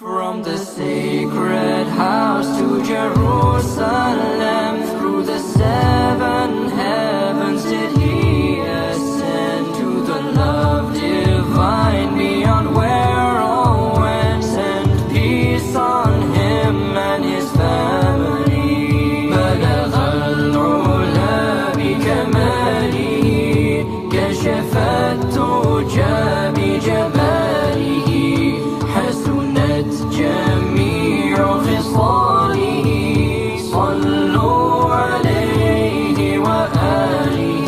From the sacred house to Jerusalem, through the seven heavens did he ascend, to the love divine beyond where all went. Send peace on him and his family. بلغ العلا بكماله، كشف الدجى بجماله، حسنت جميع خصاله. صلوا عليه وآله.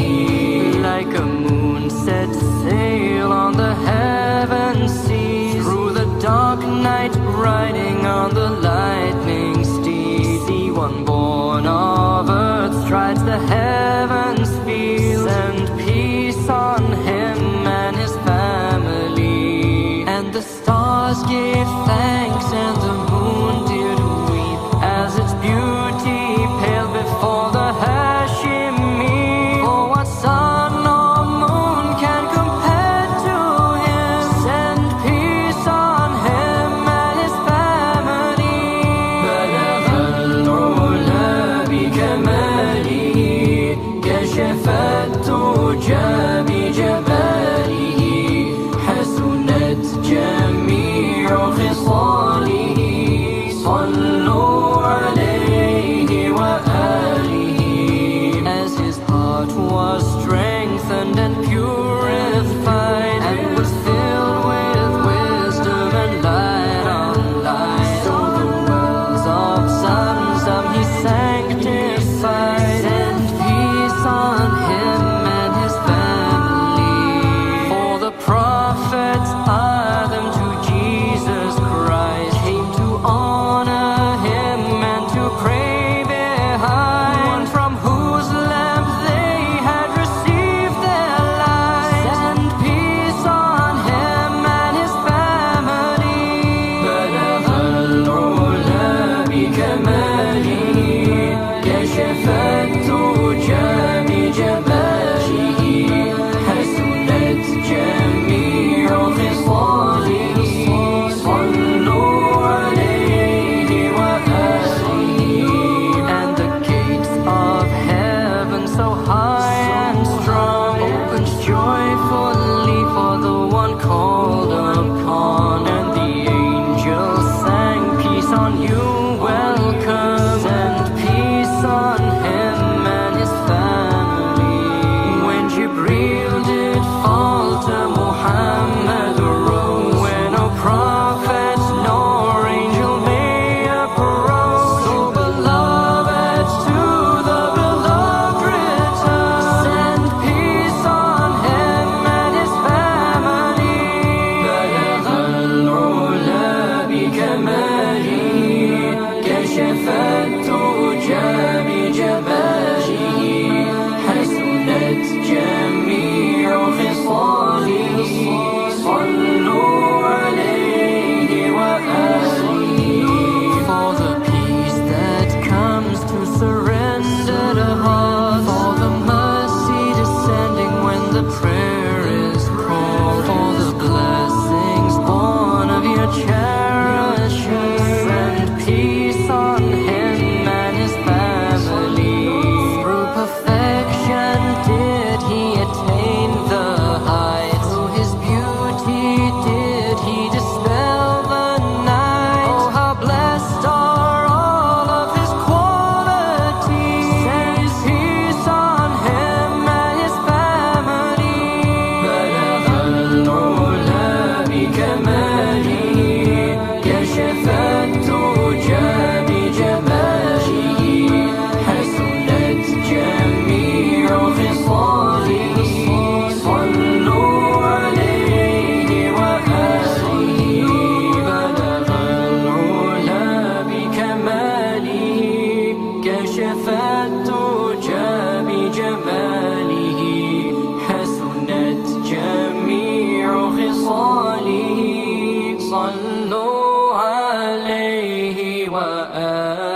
Like a moon set sail on the heaven seas, through the dark night riding on the lightning steed. See one born of earth strides the heavens field. Send peace on him and his family. And the stars gave thanks and the moon did weep, as its beauty paled before the Hashimi. For what sun or moon can compare to him? Send peace on him and his family. بلغ العلا بكماله، كشف الدجى بجماله، حسنت جميع خصاله. صلوا عليه وآله. As his heart was strengthened and purified, and was filled with wisdom and light on light, so the wells of Zamzam he sanctified. Send peace on him and his family. For the prophets Adam to Jesus Christ came to honor him and to pray behind, one from whose lamp they had received their light. Send peace on him and his family. بلغ العلا بكماله، كشف الدجى بجماله، حسنت جميع خصاله. صلوا عليه وآله. And the gates of heaven so high and strong opened joyfully for the one called upon. And the angels sang, peace on you, welcome. Send peace on him and his family. When Jibreel did falter, Muhammad rose, where no prophet nor angel may approach. So beloved to the beloved return. Send peace on him and his family. بلغ العلا بكماله، كشف الدجى بجماله، حسنت جميع خصاله. صلوا عليه وآله. For the peace that comes to surrendered heart, for the mercy descending when the prayer is called, for the blessings born of your cherishing. Send peace on him and his family. Through perfection did he attain the height, through his beauty did he dispel the night. Oh, how blessed are all of his qualities. Send peace on him and his family. بلغ العلا بكماله، كشف الدجى بجماله، حسنت جميع خصاله. صلوا عليه وآله. بلغ العلا بكماله، كشف الدجى بجماله، حسنت جميع خصاله. صلوا عليه وآله.